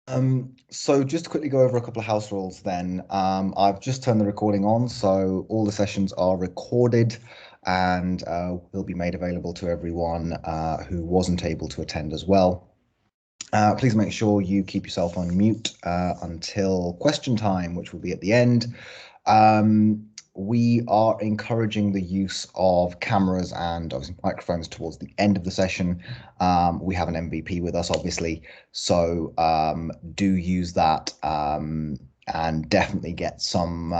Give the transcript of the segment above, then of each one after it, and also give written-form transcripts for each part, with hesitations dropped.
So just to quickly go over a couple of house rules then. I've just turned the recording on, so all the sessions are recorded and will be made available to everyone who wasn't able to attend as well. Please make sure you keep yourself on mute until question time, which will be at the end. We are encouraging the use of cameras and obviously microphones towards the end of the session. We have an MVP with us, obviously, so do use that and definitely get some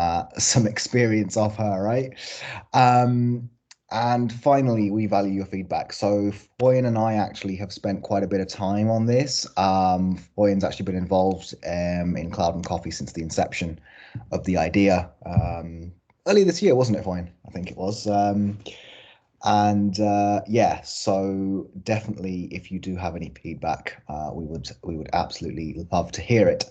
experience off her, right? And finally, we value your feedback. So Foyin and I actually have spent quite a bit of time on this. Foyin's actually been involved in Cloud and Coffee since the inception of the idea. Early this year, wasn't it, Foyin? I think it was. Yeah, so definitely, if you do have any feedback, we would absolutely love to hear it.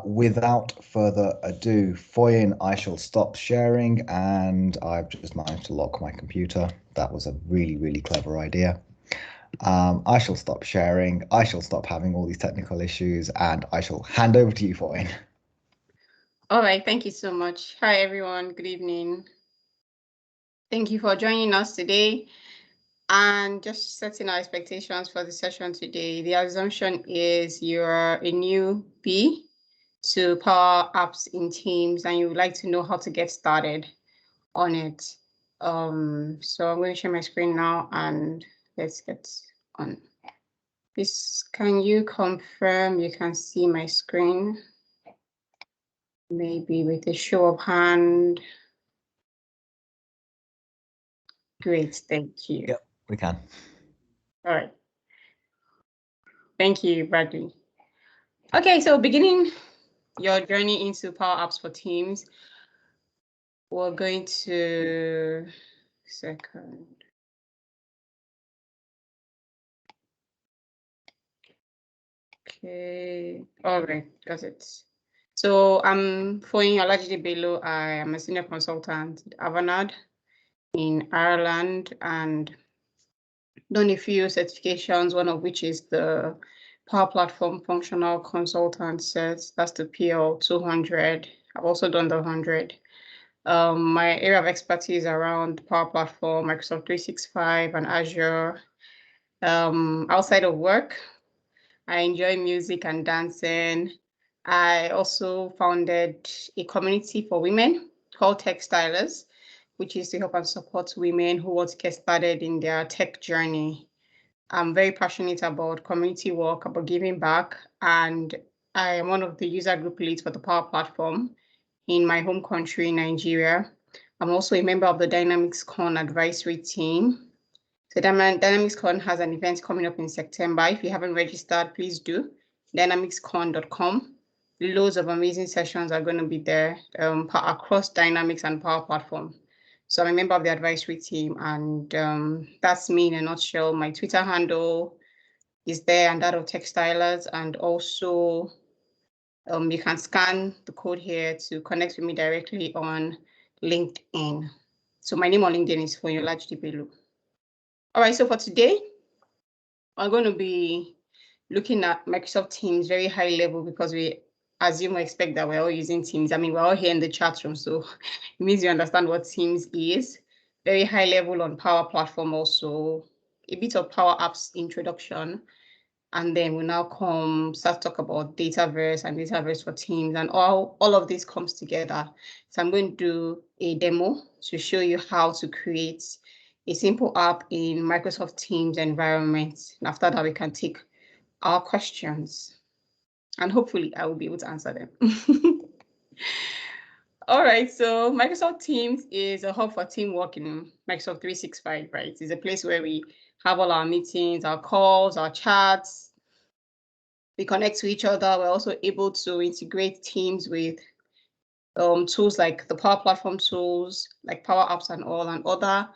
Without further ado, Foyin, I shall stop sharing, and I've just managed to lock my computer. That was a really, really clever idea. I shall stop sharing. I shall stop having all these technical issues, and I shall hand over to you, Foyin. All right, thank you so much. Hi, everyone. Good evening. Thank you for joining us today. And just setting our expectations for the session today, the assumption is you're a newbie to Power Apps in Teams and you would like to know how to get started on it. So I'm going to share my screen now and let's get on. Please, can you confirm you can see my screen? Maybe with a show of hand. Great, thank you. Yep, we can. All right. Thank you, Bradley. Okay, so beginning your journey into Power Apps for Teams, we're going to second. Okay, all right, got it. So I'm Foyin Olajide-Bello. I am a senior consultant at Avanade in Ireland and done a few certifications, one of which is the Power Platform Functional Consultant Cert. That's the PL 200. I've also done the 100. My area of expertise around Power Platform, Microsoft 365, and Azure. Outside of work, I enjoy music and dancing. I also founded a community for women called Tech Stylers, which is to help and support women who want to get started in their tech journey. I'm very passionate about community work, about giving back, and I am one of the user group leads for the Power Platform in my home country, Nigeria. I'm also a member of the DynamicsCon advisory team. So DynamicsCon has an event coming up in September. If you haven't registered, please do. dynamicscon.com. Loads of amazing sessions are going to be there across Dynamics and Power Platform. So I'm a member of the advisory team, and that's me in a nutshell. My Twitter handle is there, and that of Textilers, and also you can scan the code here to connect with me directly on LinkedIn. So my name on LinkedIn is Foyin Olajide-Bello. All right, so for today, I'm going to be looking at Microsoft Teams very high level because we assume or expect that we're all using Teams. I mean, we're all here in the chat room, so it means you understand what Teams is. Very high level on Power Platform also, a bit of Power Apps introduction, and then we'll now start to talk about Dataverse and Dataverse for Teams, and all of this comes together. So I'm going to do a demo to show you how to create a simple app in Microsoft Teams environment. And after that, we can take our questions. And hopefully I will be able to answer them. All right, so Microsoft Teams is a hub for teamwork in Microsoft 365, right? It's a place where we have all our meetings, our calls, our chats. We connect to each other. We're also able to integrate Teams with tools like the Power Platform tools, like Power Apps and all, and other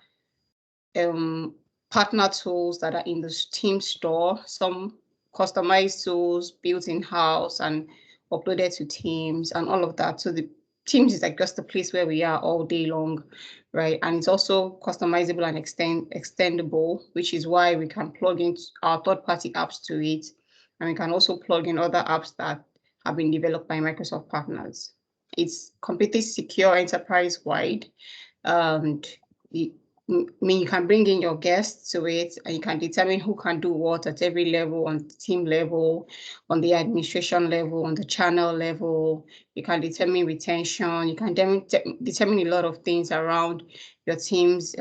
partner tools that are in the Team store, some customized tools built in-house and uploaded to Teams and all of that. So the Teams is like just a place where we are all day long, right? And it's also customizable and extendable, which is why we can plug in our third-party apps to it and we can also plug in other apps that have been developed by Microsoft partners. It's completely secure enterprise-wide. You can bring in your guests to it, and you can determine who can do what at every level, on the team level, on the administration level, on the channel level. You can determine retention. You can determine a lot of things around your team's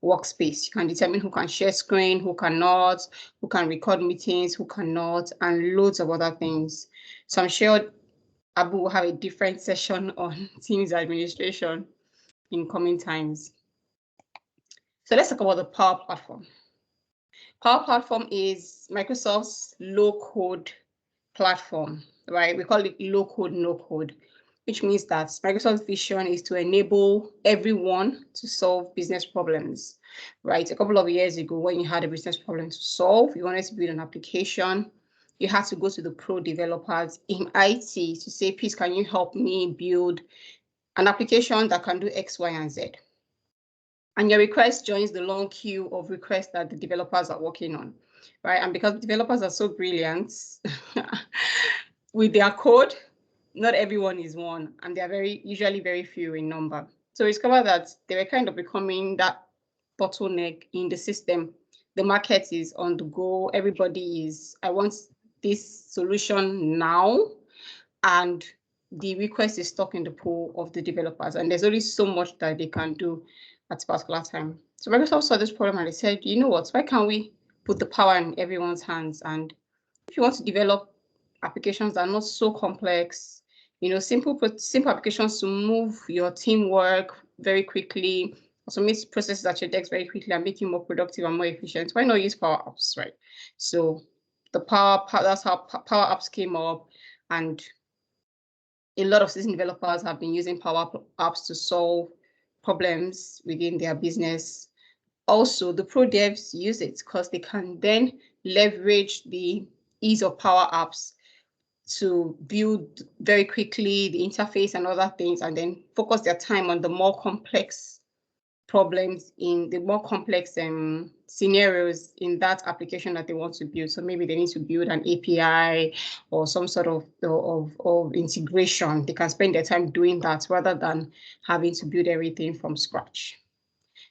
workspace. You can determine who can share screen, who cannot, who can record meetings, who cannot, and loads of other things. So I'm sure Abu will have a different session on Teams administration in coming times. So let's talk about the Power Platform. Power Platform is Microsoft's low-code platform, right? We call it low-code, no-code, which means that Microsoft's vision is to enable everyone to solve business problems, right? A couple of years ago, when you had a business problem to solve, you wanted to build an application, you had to go to the pro developers in IT to say, please, can you help me build an application that can do X, Y, and Z? And your request joins the long queue of requests that the developers are working on, right? And because developers are so brilliant with their code, not everyone is one, and they are usually very few in number. So we discovered that they were kind of becoming that bottleneck in the system. The market is on the go. Everybody is, I want this solution now, and the request is stuck in the pool of the developers, and there's only so much that they can do at a particular time. So Microsoft saw this problem and they said, you know what, why can't we put the power in everyone's hands? And if you want to develop applications that are not so complex, simple applications to move your teamwork very quickly, automate processes at your desk very quickly and make you more productive and more efficient, why not use PowerApps, right? So that's how PowerApps came up, and a lot of seasoned developers have been using PowerApps to solve problems within their business. Also, the pro devs use it because they can then leverage the ease of PowerApps to build very quickly the interface and other things, and then focus their time on the more complex problems in the more complex scenarios in that application that they want to build. So maybe they need to build an API or some sort of integration. They can spend their time doing that rather than having to build everything from scratch.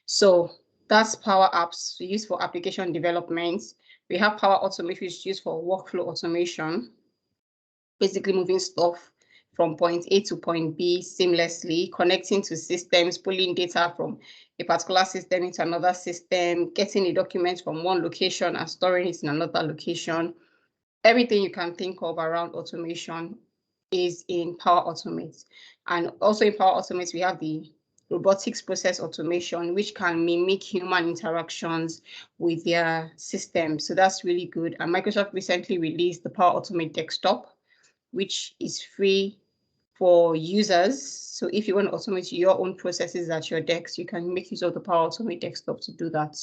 So that's Power Apps used for application development. We have Power Automate, which is used for workflow automation, basically moving stuff from point A to point B seamlessly, connecting to systems, pulling data from a particular system into another system, getting a document from one location and storing it in another location. Everything you can think of around automation is in Power Automate. And also in Power Automate, we have the robotics process automation, which can mimic human interactions with their systems. So that's really good. And Microsoft recently released the Power Automate desktop, which is free for users. So if you want to automate your own processes at your desk, you can make use of the Power Automate desktop to do that.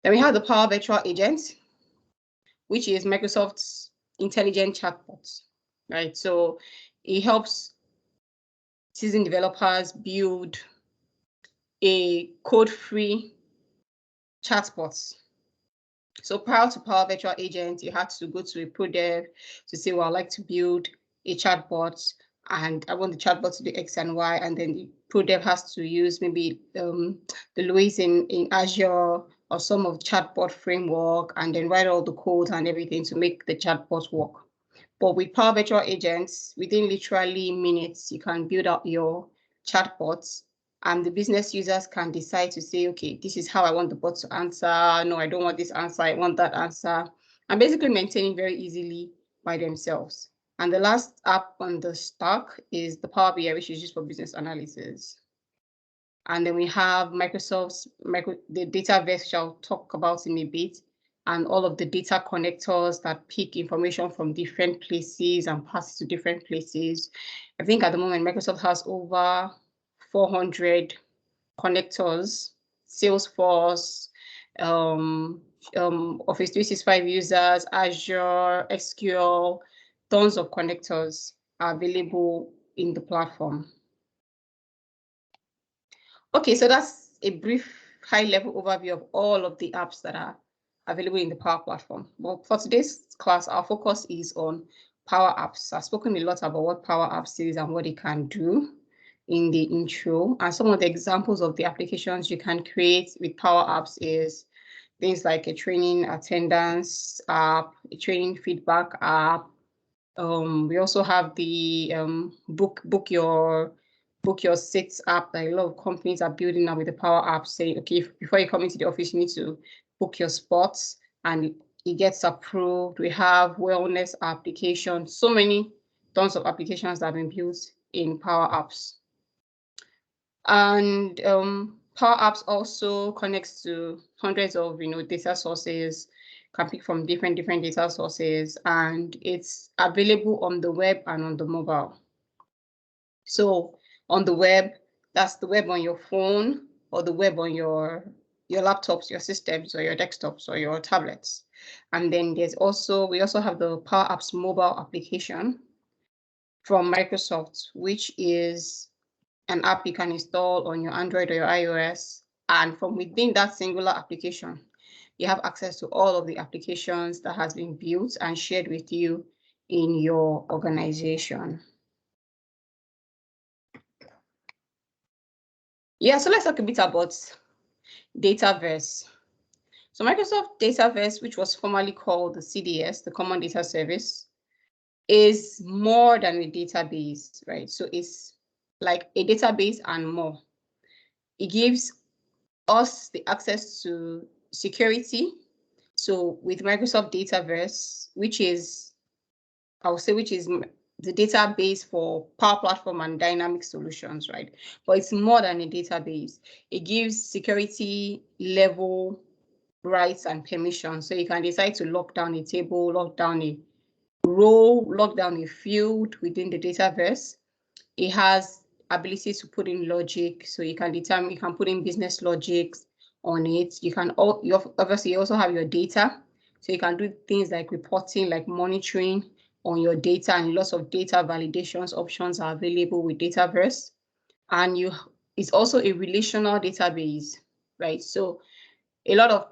Then we have the Power Virtual Agent, which is Microsoft's intelligent chatbot, right? So it helps seasoned developers build a code-free chatbot. So prior to Power Virtual Agent, you had to go to a pro dev to say, well, I'd like to build a chatbot and I want the chatbot to do X and Y, and then the pro dev has to use maybe the Louise in Azure or some of the chatbot framework and then write all the code and everything to make the chatbot work. But with Power Virtual Agents, within literally minutes, you can build out your chatbots, and the business users can decide to say, okay, this is how I want the bot to answer. No, I don't want this answer. I want that answer. And basically maintaining very easily by themselves. And the last app on the stack is the Power BI, which is used for business analysis. And then we have Microsoft's the Dataverse, which I'll talk about in a bit, and all of the data connectors that pick information from different places and pass it to different places. I think at the moment, Microsoft has over 400 connectors, Salesforce, Office 365 users, Azure, SQL, tons of connectors are available in the platform. Okay, so that's a brief high-level overview of all of the apps that are available in the Power Platform. But for today's class, our focus is on PowerApps. I've spoken a lot about what PowerApps is and what it can do in the intro. And some of the examples of the applications you can create with PowerApps is things like a training attendance app, a training feedback app. We also have the book your seats app that a lot of companies are building now with the PowerApps, saying, okay, before you come into the office, you need to book your spots and it gets approved. We have wellness applications, so many tons of applications that have been built in PowerApps. And PowerApps also connects to hundreds of data sources, can pick from different data sources, and it's available on the web and on the mobile. So on the web, that's the web on your phone or the web on your laptops, your systems, or your desktops, or your tablets. And then we also have the PowerApps mobile application from Microsoft, which is an app you can install on your Android or your iOS. And from within that singular application, you have access to all of the applications that has been built and shared with you in your organization. Yeah, so let's talk a bit about Dataverse. So Microsoft Dataverse, which was formerly called the CDS, the Common Data Service, is more than a database, right? So it's like a database and more. It gives us the access to security. So with Microsoft Dataverse, which is the database for Power Platform and dynamic solutions, right? But it's more than a database. It gives security level rights and permissions. So you can decide to lock down a table, lock down a row, lock down a field within the Dataverse. It has ability to put in logic, so you can put in business logics on it. Obviously you also have your data, so you can do things like reporting, like monitoring on your data, and lots of data validations options are available with Dataverse. And it's also a relational database, right? So a lot of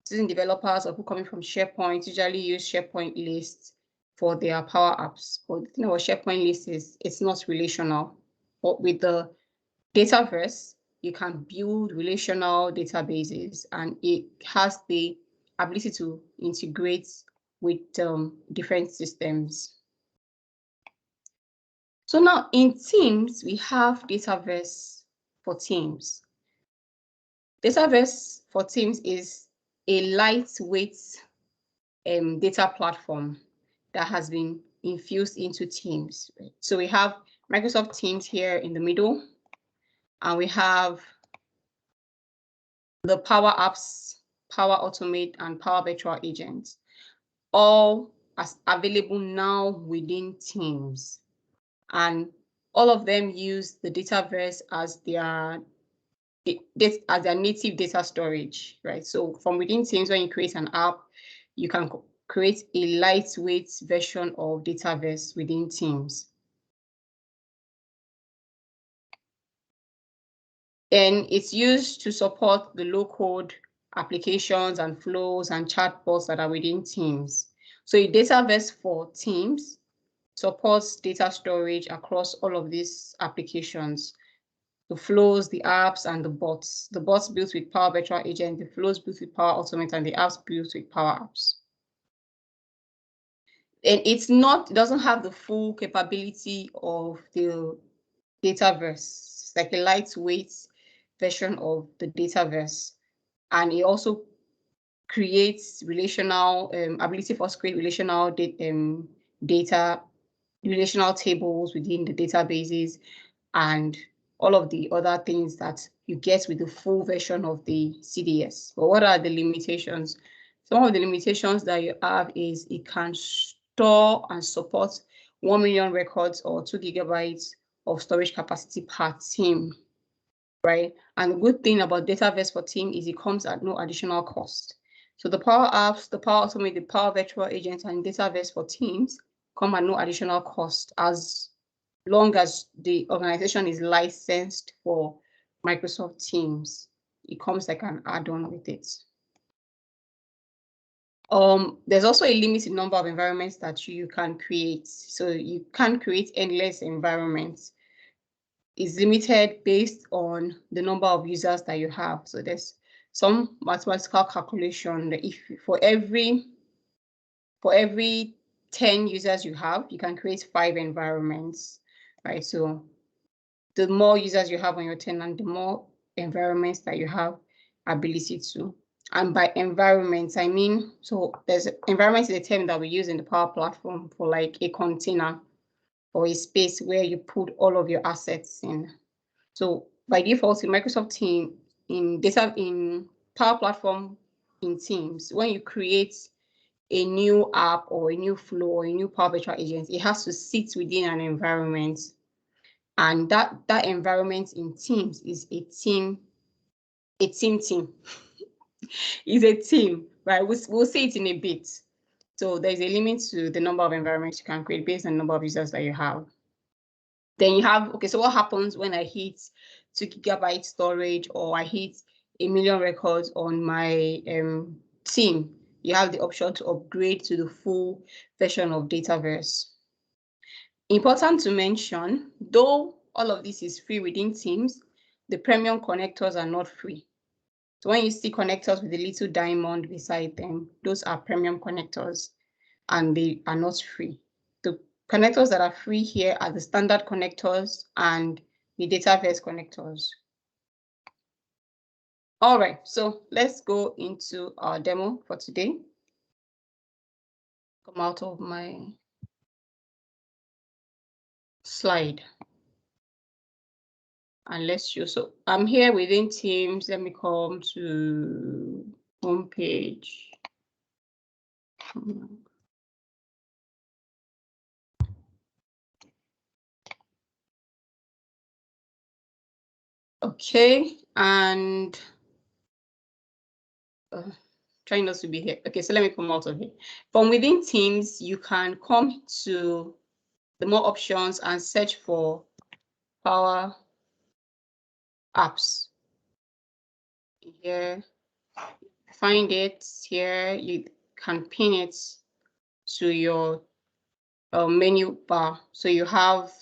student developers or who coming from SharePoint usually use SharePoint lists for their Power Apps. But the thing about SharePoint lists is it's not relational. But with the Dataverse, you can build relational databases, and it has the ability to integrate with different systems. So now in Teams, we have Dataverse for Teams. Dataverse for Teams is a lightweight data platform that has been infused into Teams. Right? So we have Microsoft Teams here in the middle, and we have the Power Apps, Power Automate, and Power Virtual Agents, all as available now within Teams. And all of them use the Dataverse as their native data storage, right? So from within Teams, when you create an app, you can create a lightweight version of Dataverse within Teams. And it's used to support the low-code applications and flows and chatbots that are within Teams. So a Dataverse for Teams supports data storage across all of these applications: the flows, the apps, and the bots. The bots built with Power Virtual Agent, the flows built with Power Automate, and the apps built with Power Apps. And it doesn't have the full capability of the Dataverse. It's like a lightweight version of the Dataverse. And it also creates relational ability for us to create relational relational tables within the databases, and all of the other things that you get with the full version of the CDS. But what are the limitations? Some of the limitations that you have is it can store and support 1 million records or 2 gigabytes of storage capacity per team, right? And the good thing about Dataverse for Team is it comes at no additional cost. So the Power Apps, the Power Automate, the Power Virtual Agent, and Dataverse for Teams come at no additional cost as long as the organization is licensed for Microsoft Teams. It comes like an add-on with it. There's also a limited number of environments that you can create. So you can't create endless environments. It's limited based on the number of users that you have. So there's some mathematical calculation that if for every 10 users you have, you can create 5 environments, right? So the more users you have on your tenant, the more environments that you have ability to. And by environments, I mean, so there's environment is a term that we use in the Power Platform for like a container or a space where you put all of your assets in. So by default in Microsoft Teams, in Power Platform in Teams, when you create a new app or a new flow or a new Power Virtual Agent, it has to sit within an environment. And that environment in Teams is a team. Is a team, right? We'll see it in a bit. So there's a limit to the number of environments you can create based on the number of users that you have. Then you have, okay, so what happens when I hit 2 GB storage or I hit 1 million records on my team? You have the option to upgrade to the full version of Dataverse. Important to mention, though all of this is free within Teams, the premium connectors are not free. So when you see connectors with a little diamond beside them, those are premium connectors and they are not free. The connectors that are free here are the standard connectors and the Dataverse connectors. All right, so let's go into our demo for today. Come out of my slide. And let's show. So I'm here within Teams. Let me come to home page. Okay, and trying not to be here. Okay, so let me come out of here. From within Teams, you can come to the more options and search for PowerApps. Here, find it here. You can pin it to your menu bar, so you have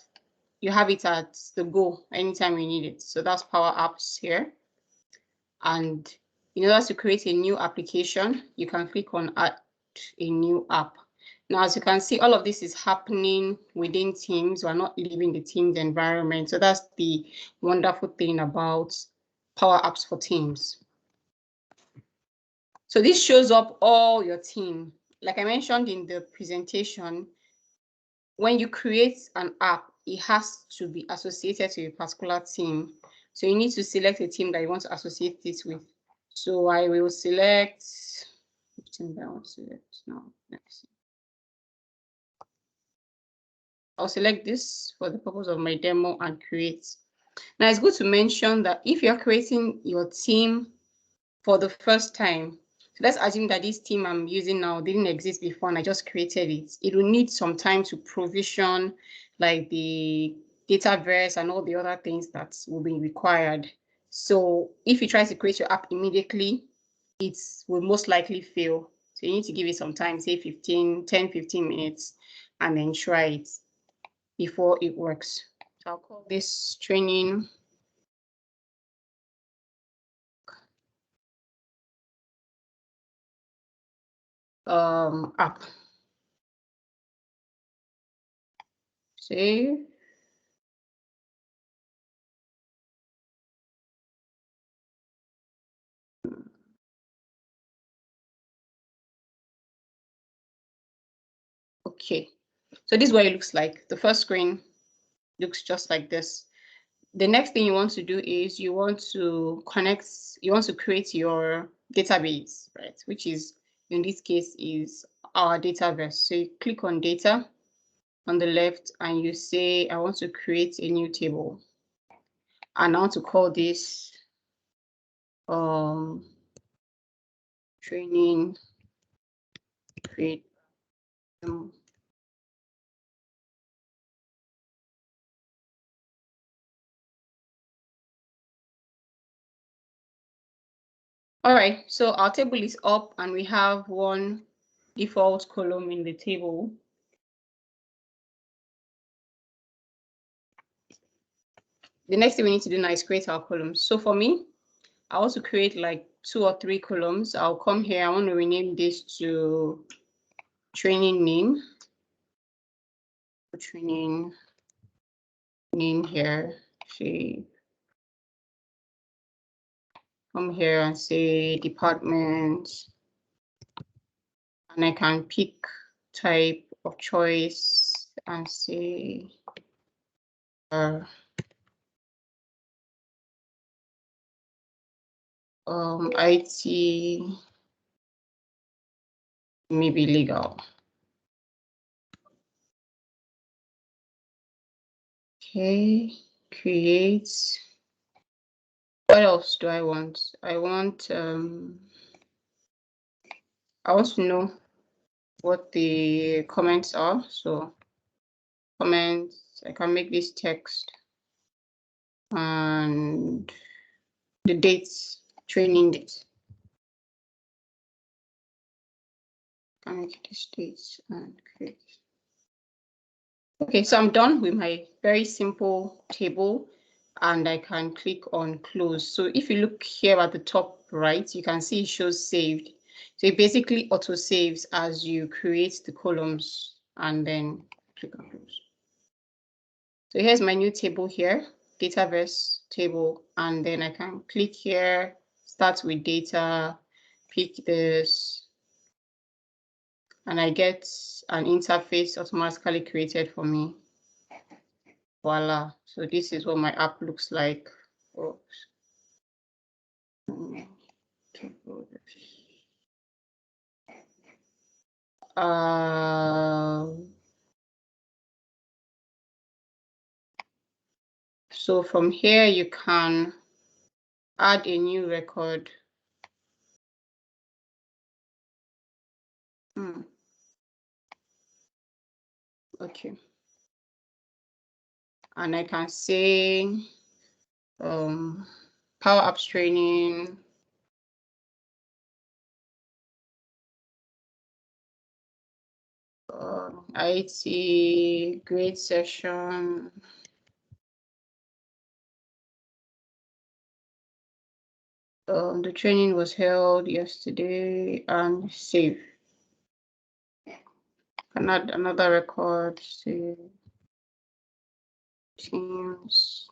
it at the go anytime you need it. So that's PowerApps here. And in order to create a new application, you can click on add a new app. Now, as you can see, all of this is happening within Teams. We're not leaving the Teams environment. So that's the wonderful thing about PowerApps for Teams. So this shows up all your team. Like I mentioned in the presentation, when you create an app, it has to be associated to a particular team. So you need to select a team that you want to associate this with. So I will select which team that I want to select now. Let's see. I'll select this for the purpose of my demo and create. Now it's good to mention that if you're creating your team for the first time, so let's assume that this team I'm using now didn't exist before and I just created it. It will need some time to provision like the Dataverse and all the other things that will be required. So if you try to create your app immediately, it will most likely fail. So you need to give it some time, say 10, 15 minutes, and then try it before it works. So I'll call this training app. Save. Okay, so this is what it looks like. The first screen looks just like this. The next thing you want to do is you want to create your database, right? Which is, in this case, is our Dataverse. So you click on data on the left and you say, I want to create a new table. And I want to call this training create. All right, so our table is up and we have 1, default column in the table. The next thing we need to do now is create our columns. So for me, I want to create like 2 or 3 columns. I'll come here. I want to rename this to training name. Training name here. Say, come here and say department. And I can pick type of choice and say IT, maybe legal. Okay, create. What else do I want? I want to know what the comments are. So comments, I can make this text and the dates, training dates. I can make this dates and create. Okay, so I'm done with my very simple table and I can click on close. So if you look here at the top right, you can see it shows saved. So it basically auto saves as you create the columns and then click on close. So here's my new table here, Dataverse table, and then I can click here, start with data, pick this, and I get an interface automatically created for me. Voila. So this is what my app looks like. Oops. So from here, you can add a new record. Okay. And I can say PowerApps training. IT grade session. The training was held yesterday and save. Can add another record, say Teams.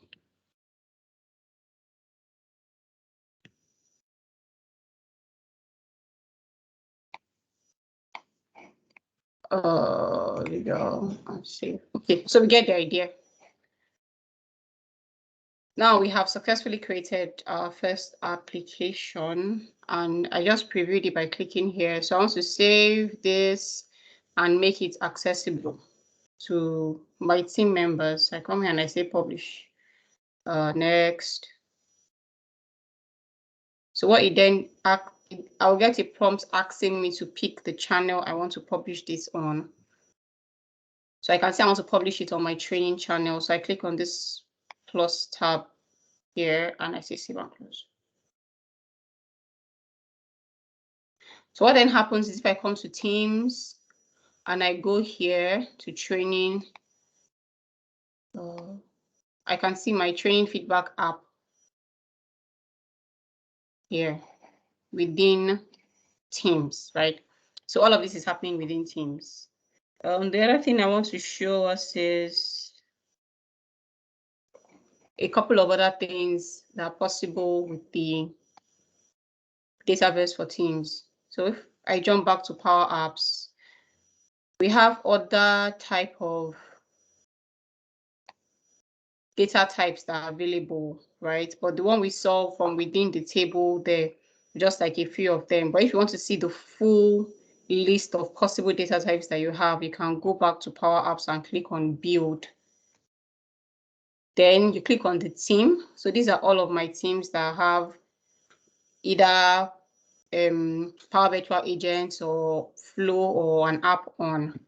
Legal and save. Okay, so we get the idea. Now we have successfully created our first application and I just previewed it by clicking here. So I want to save this and make it accessible to my team members. I come here and I say publish. Next. So what it then, I'll get a prompt asking me to pick the channel I want to publish this on. So I can say I want to publish it on my training channel. So I click on this plus tab here and I say save and close. So what then happens is if I come to Teams and I go here to training, I can see my training feedback app here within Teams, right? So all of this is happening within Teams. The other thing I want to show us is a couple of other things that are possible with the Dataverse for Teams. So if I jump back to PowerApps, we have other type of data types that are available, right? But the one we saw from within the table there, just like a few of them. But if you want to see the full list of possible data types that you have, you can go back to PowerApps and click on Build. Then you click on the team. So these are all of my teams that have either Power Virtual Agents or Flow or an app on.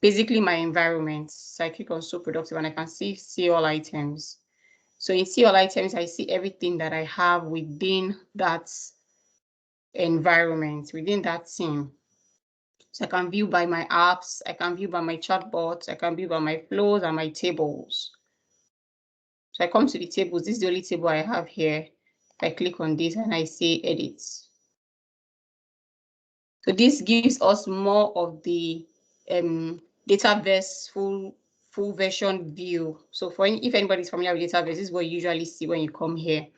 Basically my environment. So I click on So Productive and I can see all items. So in see all items, I see everything that I have within that environment, within that team. So I can view by my apps, I can view by my chatbots, I can view by my flows and my tables. So I come to the tables. This is the only table I have here. I click on this and I say edit. So this gives us more of the Dataverse full version view. So if anybody's familiar with Dataverse, this is what you usually see when you come here.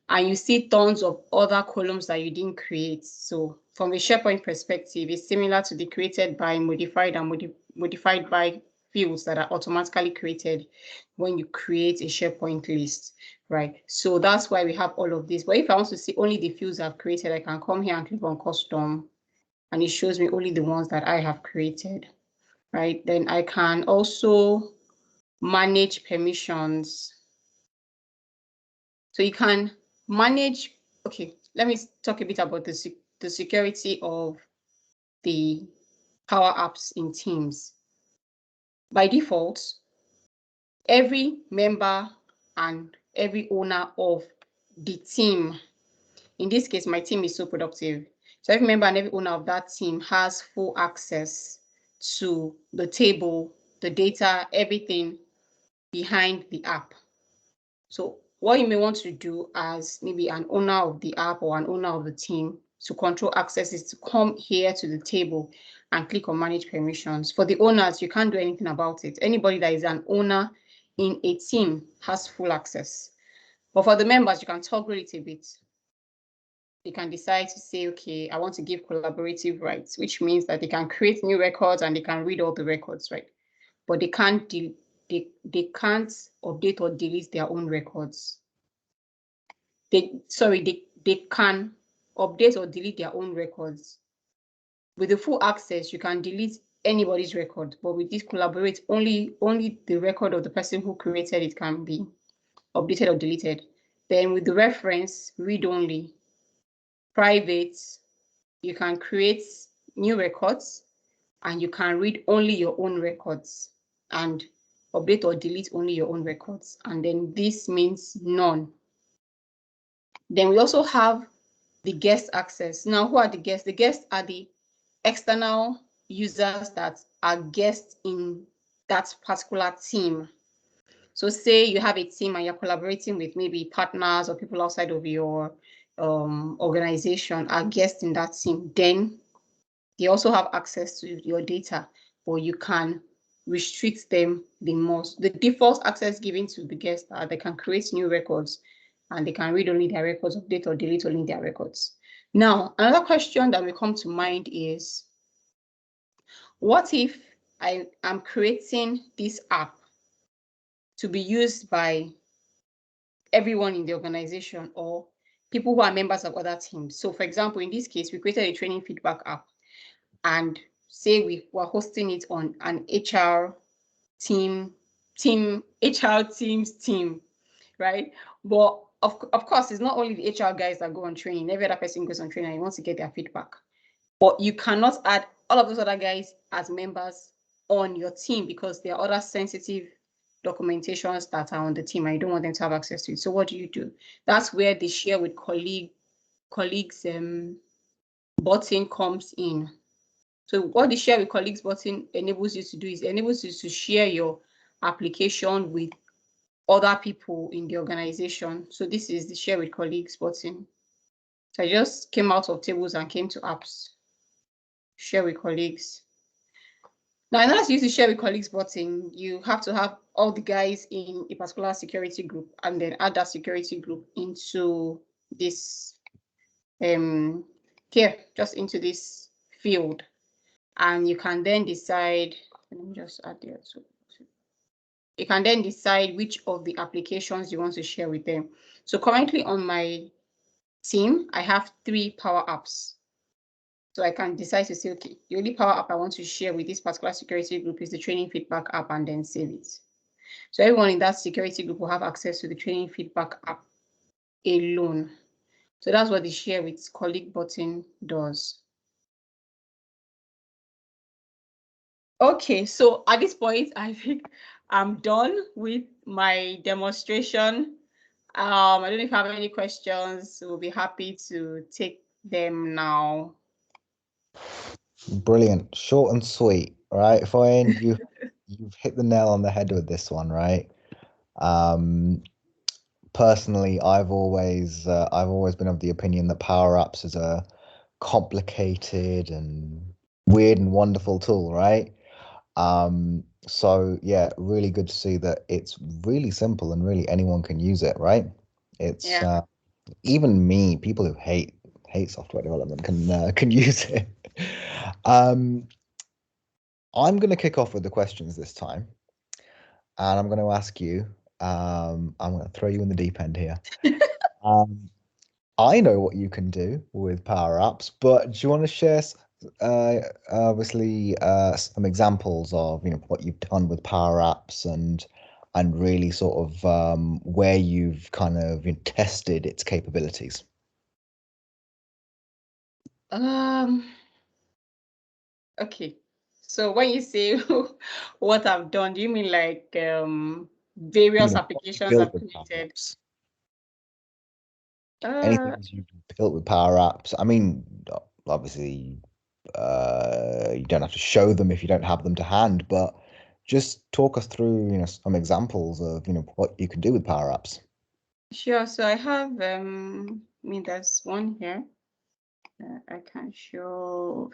And you see tons of other columns that you didn't create. So from a SharePoint perspective, it's similar to the created by, modified, and modified by fields that are automatically created when you create a SharePoint list, right? So that's why we have all of this. But if I want to see only the fields I've created, I can come here and click on custom, and it shows me only the ones that I have created, right? Then I can also manage permissions. So you can manage, okay, let me talk a bit about the security of the Power Apps in Teams. By default, every member and every owner of the team, in this case, my team is so productive. So every member and every owner of that team has full access to the table, the data, everything behind the app. So what you may want to do as maybe an owner of the app or an owner of the team to control access is to come here to the table and click on manage permissions. For the owners, you can't do anything about it. Anybody that is an owner in a team has full access. But for the members, you can toggle it a bit. They can decide to say, okay, I want to give collaborative rights, which means that they can create new records and they can read all the records, right? But they can't update or delete their own records. They can update or delete their own records. With the full access, you can delete anybody's record, but with this collaborate, only the record of the person who created it can be updated or deleted. Then with the reference, read only, private, you can create new records and you can read only your own records and update or delete only your own records. And then this means none. Then we also have the guest access. Now, who are the guests? The guests are the external users that are guests in that particular team. So say you have a team and you're collaborating with maybe partners or people outside of your organization are guests in that team. Then they also have access to your data, but you can restrict them the most. The default access given to the guests are they can create new records and they can read only their records, update or delete only their records. Now, another question that will come to mind is, what if I am creating this app to be used by everyone in the organization or people who are members of other teams? So for example, in this case, we created a training feedback app and say we were hosting it on an HR team, right? But of course, it's not only the HR guys that go on training. Every other person goes on training and you want to get their feedback. But you cannot add all of those other guys as members on your team because there are other sensitive documentations that are on the team and you don't want them to have access to it. So what do? That's where the share with colleagues button comes in. So what the share with colleagues button enables you to do is enables you to share your application with other people in the organization. So this is the share with colleagues button. So I just came out of tables and came to apps, share with colleagues. Now, in order to use the share with colleagues button, you have to have all the guys in a particular security group and then add that security group into this, here, just into this field. And you can then decide, let me just add there. So you can then decide which of the applications you want to share with them. So currently on my team, I have 3 Power Apps. So I can decide to say, okay, the only Power App I want to share with this particular security group is the training feedback app and then save it. So everyone in that security group will have access to the training feedback app alone. So that's what the share with colleague button does. Okay, so at this point, I think I'm done with my demonstration. I don't know if you have any questions. We'll be happy to take them now. Brilliant. Short and sweet, right? Foyin, you've hit the nail on the head with this one, right? Um, Personally, I've always been of the opinion that Power Apps is a complicated and weird and wonderful tool, right? So yeah, really good to see that it's really simple and really anyone can use it, right? It's Yeah. Even me, people who hate software development can use it. Um, I'm going to kick off with the questions this time, and I'm going to ask you. I'm going to throw you in the deep end here. Um, I know what you can do with Power Apps, but do you want to share, obviously, some examples of what you've done with Power Apps and really sort of where you've kind of tested its capabilities? Um, okay. So when you say what I've done, do you mean like various What you applications build I've with Power created? Apps. Anything Uh, you've built with Power Apps. I mean, obviously, you don't have to show them if you don't have them to hand, but just talk us through, some examples of, what you can do with Power Apps. sure. So I have I mean there's one here. I can show.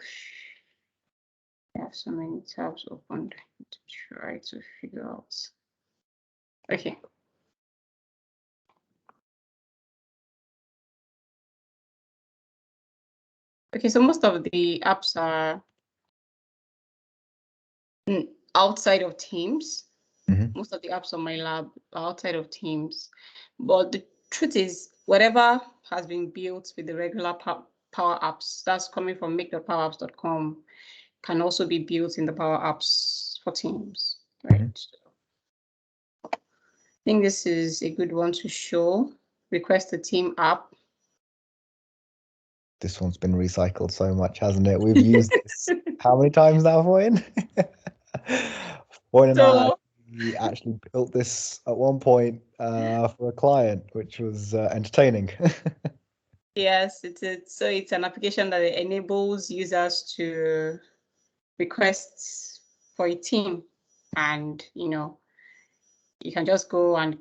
I have so many tabs opened to try to figure out. Okay. Okay, so most of the apps are outside of Teams. Mhm. Most of the apps on my lab are outside of Teams. But the truth is, whatever has been built with the regular Power Apps, that's coming from make.powerapps.com, can also be built in the Power Apps for Teams, right? Mhm. I think this is a good one to show. Request a team app. This one's been recycled so much, hasn't it? We've used this how many times now, Foyin? Foyin and I So actually built this at one point for a client, which was entertaining. yes, it's an application that enables users to request for a team, and you can just go and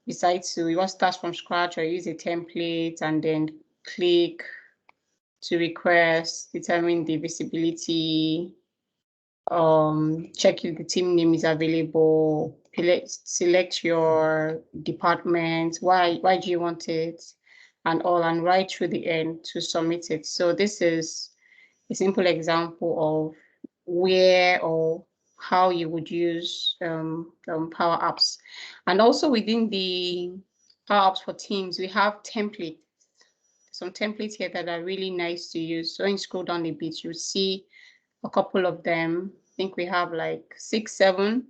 decide to you want to start from scratch or use a template and then click to request, determine the visibility, check if the team name is available, select your department, why do you want it, and all, and right through the end to submit it. So this is a simple example of where or how you would use Power Apps. And also within the Power Apps for Teams, we have templates. Some templates here that are really nice to use. So when you scroll down a bit, you'll see a couple of them. I think we have like 6, 7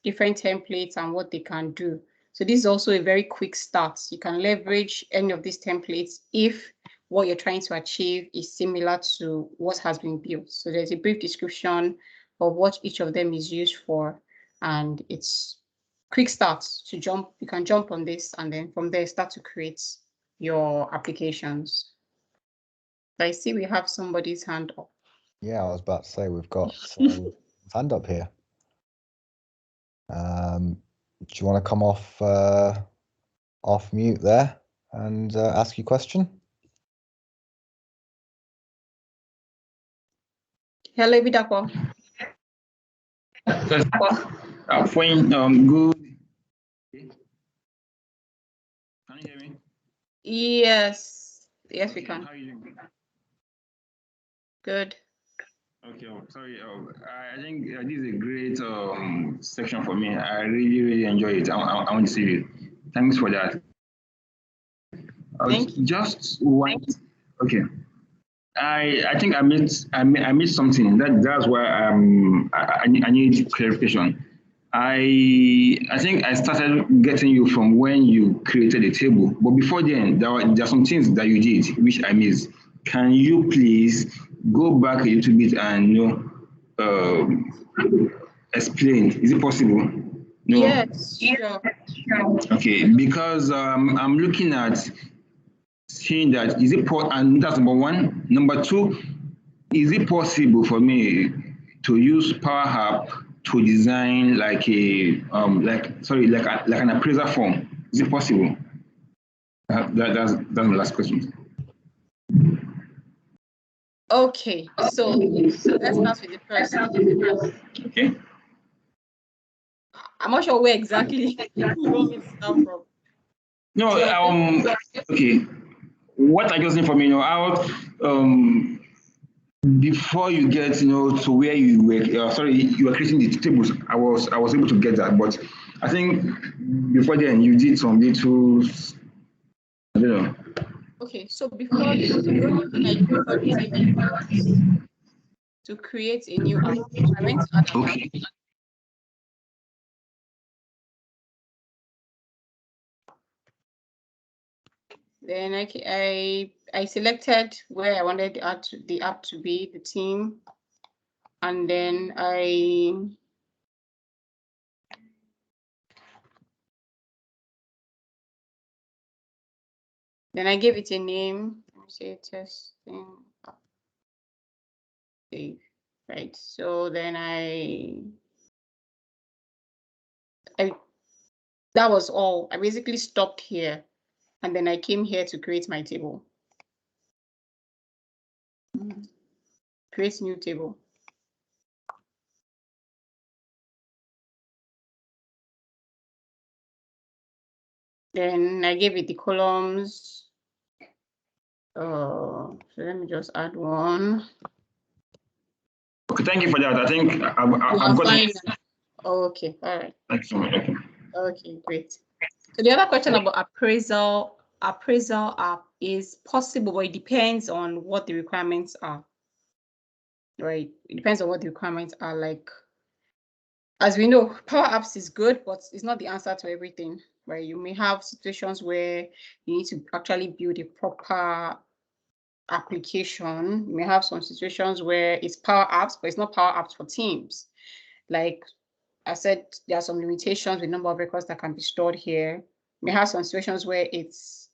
different templates and what they can do. So this is also a very quick start. You can leverage any of these templates if what you're trying to achieve is similar to what has been built. So there's a brief description of what each of them is used for, and it's quick start to jump. You can jump on this and then from there start to create your applications. I see we have somebody's hand up. Yeah, I was about to say we've got hand up here. Do you want to come off mute there and ask your question? Hello, Bidakwa. Foyin, good. Can you hear me? Yes. Yes, we Okay, can. how are you doing? Good. Okay, sorry. I think this is a great section for me. I really, really enjoy it. I want to see it. Thanks for that. Thank you. Just one. Okay. I think I missed something. That's why I need clarification. I think I started getting you from when you created a table, but before then there are some things that you did which I missed. Can you please go back a little bit and explain? Is it possible? No. Yes, sure. Okay, because I'm looking at seeing that is it and that's number one. Number two, is it possible for me to use PowerApp to design like a like an appraiser form? Is it possible? That's my last question. Okay, so let's start with the first. Okay. I'm not sure where exactly you want me to start from. No, okay. What I just need from out before you get to where you were you were creating the tables. I was able to get that, but I think before then you did some little, I don't know. Okay, so before this, the only thing I did before the table was to create a new app. So I went to add an app. Okay. Then I selected where I wanted the app to be, the theme, and then I gave it a name. Let me say testing app. Right. So then that was all. I basically stopped here, and then I came here to create my table. Create new table. Then I gave it the columns. So let me just add one. Okay, thank you for that. I think I've got it. Okay, all right. Thanks so much. Okay, great. So the other question about appraisal app is possible, but it depends on what the requirements are. Right? It depends on what the requirements are. Like, as we know, PowerApps is good, but it's not the answer to everything. Right? You may have situations where you need to actually build a proper application. You may have some situations where it's PowerApps, but it's not PowerApps for Teams. Like I said, there are some limitations with number of records that can be stored here. You may have some situations where it's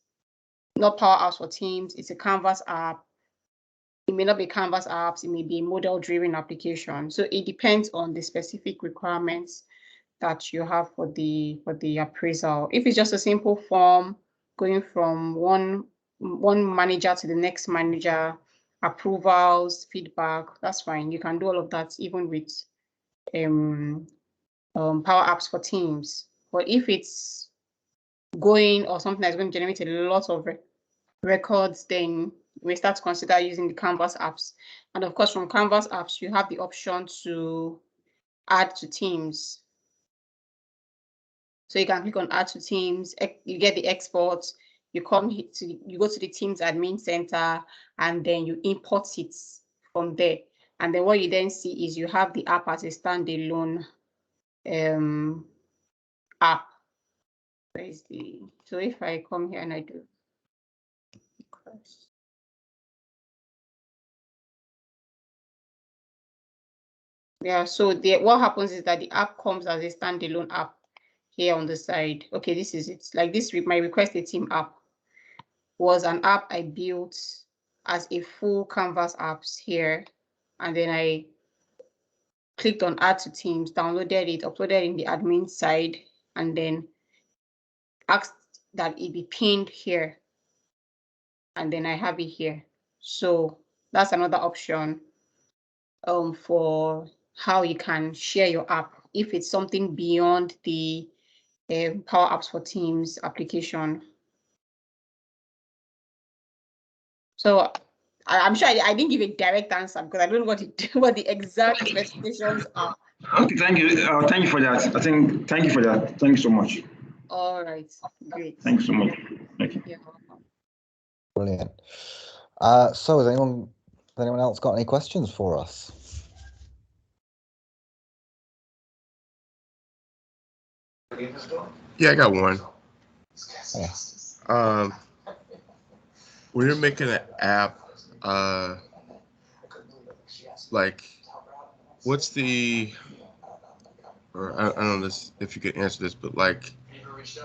not PowerApps for Teams, it's a Canvas app. It may not be Canvas apps, it may be a model-driven application. So it depends on the specific requirements that you have for the appraisal. If it's just a simple form going from one manager to the next manager, approvals, feedback, that's fine. You can do all of that even with PowerApps for Teams. But if it's going or something that's going to generate a lot of records, then we start to consider using the Canvas apps. And of course, from Canvas apps, you have the option to add to Teams. So you can click on add to Teams, you get the exports, you go to the Teams admin center, and then you import it from there. And then what you then see is you have the app as a standalone app. So if I come here and I do yeah, so what happens is that the app comes as a standalone app here on the side. Okay, this is it. Like this, my request a team app was an app I built as a full Canvas apps here, and then I clicked on add to teams, downloaded it, uploaded in the admin side, and then asked that it be pinned here, and then I have it here. So that's another option for how you can share your app if it's something beyond the Power Apps for Teams application. So I'm sure I didn't give a direct answer because I don't know what the exact specifications are. Okay, thank you. Thank you for that. Thank you for that. Thank you so much. All right, great. Thank you so much. Thank you. You're welcome. Brilliant. So has anyone else got any questions for us? Yeah, I got one. Yeah. When you're making an app, like, what's the, or I don't know if you could answer this, but like,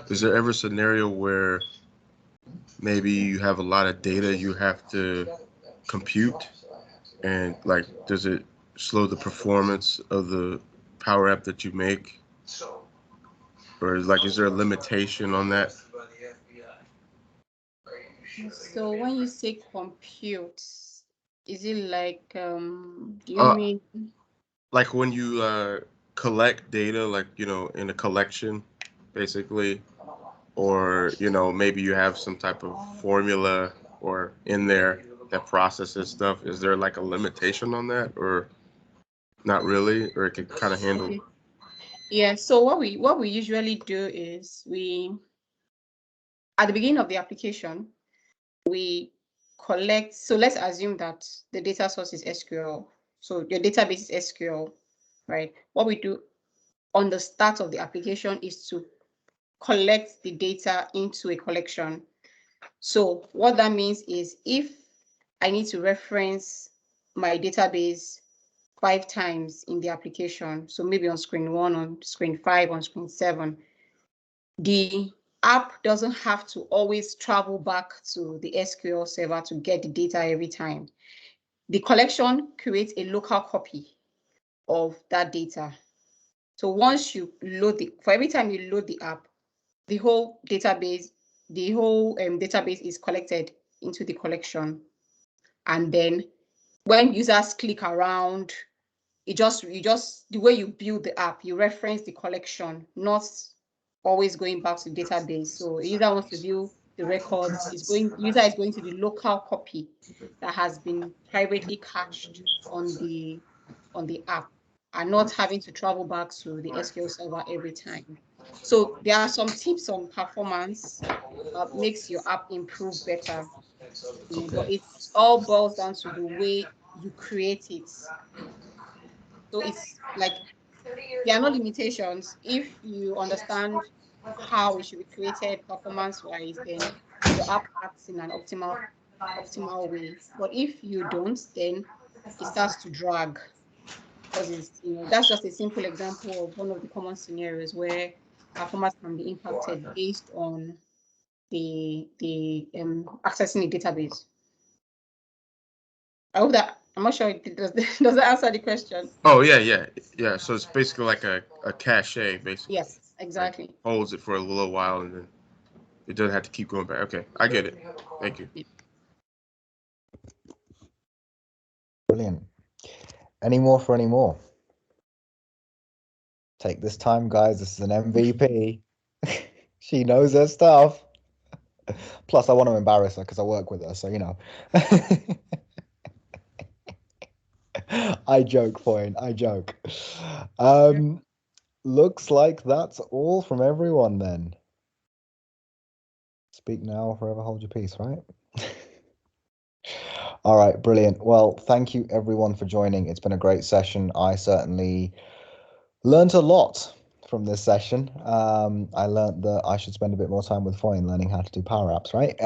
is there ever a scenario where maybe you have a lot of data you have to compute And like, does it slow the performance of the Power App that you make? Or is there a limitation on that? So when you say compute, is it like, do you mean? Like when you collect data, like, in a collection, basically, or, maybe you have some type of formula or in there that processes stuff. Is there like a limitation on that, or not really, or it can kind of handle? Okay. Yeah, so what we usually do is at the beginning of the application, we collect, so let's assume that the data source is SQL. So your database is SQL, right? What we do on the start of the application is to collect the data into a collection. So what that means is if I need to reference my database 5 times in the application, so maybe on screen 1, on screen 5, on screen 7, the app doesn't have to always travel back to the SQL server to get the data every time. The collection creates a local copy of that data. So once you load for every time you load the app, the whole database is collected into the collection. And then when users click around, the way you build the app, you reference the collection, not always going back to the database. So user wants to view the records, user is going to the local copy that has been privately cached on the app, and not having to travel back to the SQL server every time. So there are some tips on performance that makes your app improve better, but it all boils down to the way you create it. So it's like there are no limitations. If you understand how it should be created performance-wise, then your app acts in an optimal way. But if you don't, then it starts to drag, because that's just a simple example of one of the common scenarios where performance can be impacted based on the accessing the database. I hope that I'm not sure does that answer the question. Oh yeah. So it's basically like a cache, basically. Yes, exactly. Like holds it for a little while and then it doesn't have to keep going back. Okay, I get it. Thank you. Brilliant. Any more for any more? Take this time, guys. This is an MVP. She knows her stuff. Plus, I want to embarrass her because I work with her, so I joke, Foyin. I joke. Looks like that's all from everyone then. Speak now or forever hold your peace, right? All right, brilliant. Well, thank you everyone for joining. It's been a great session. I certainly learned a lot from this session. I learned that I should spend a bit more time with Foyin learning how to do PowerApps, right?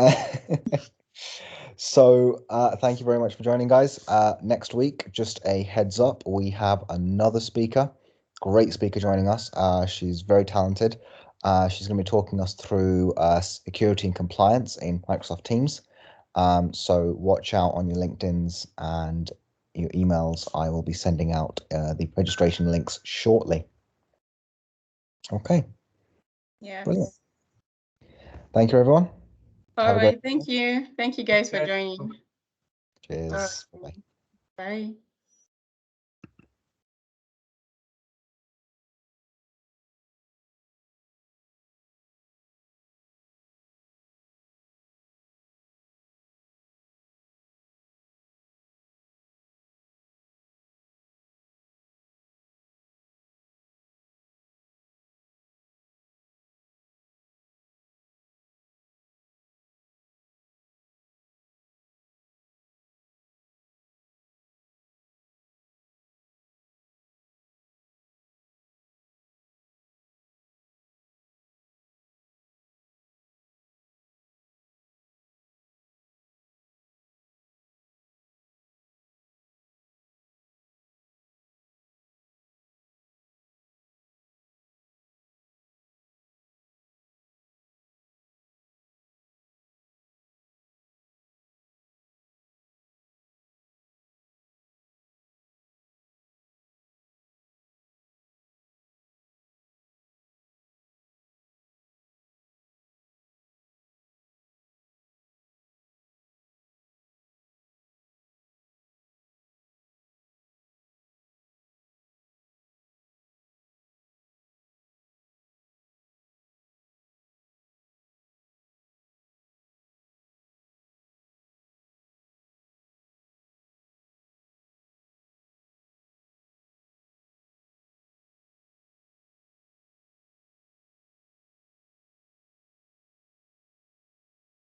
So thank you very much for joining, guys. Next week, just a heads up, we have another speaker, great speaker joining us. She's very talented. She's going to be talking us through security and compliance in Microsoft Teams. So watch out on your LinkedIns and your emails. I will be sending out the registration links shortly. Okay. Yeah. Brilliant. Thank you, everyone. All right. Thank you. Thank you guys for joining. Cheers. Bye. Bye.